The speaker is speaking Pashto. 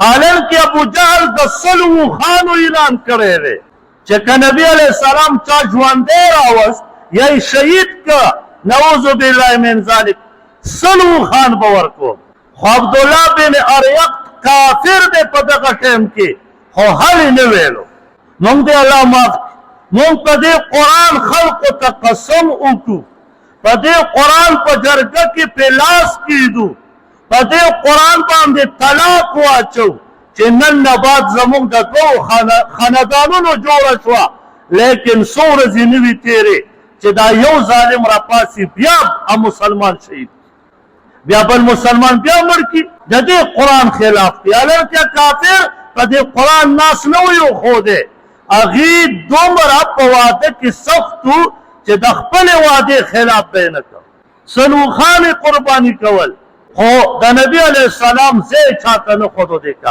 حالانکه ابو جهل د سلو خانو اعلان کړی دی چې که نبی علیہ السلام چا ژوندی راوست یا شهید که نعوذ بالله من ذلک سلو خان به ورکوم. خو عبدالله بن اریق کافر دی په دغه ټیم کې، خو هل یې نه ویلو. مونږ دی الله معاف، مونږ په دې قرآن خلقو ته قسم وکړو، په دې قرآن په جرګه کې په لاس کېږدو، په دې قرآن باندې طلاق واچو چې نن نه بعد زموږ د دوو خاندانونو جوړه شوه، لیکن څو ورځې نه وي تېرې چې دا یو ظالم راپاسي بیا مسلمان شهید، بیا بل مسلمان بیا مړ کړي. د دې قرآن خلاف دی. حالانکه کافر په دې قرآن ناس نه وي ښودی، هغې دومره په واده کې سخت و چې د خپلې وعدې خلاف به یې نه کړ. سلو خان قرباني کول، خو د نبي علیه السلام ځای چاته نه ښودو دې کار.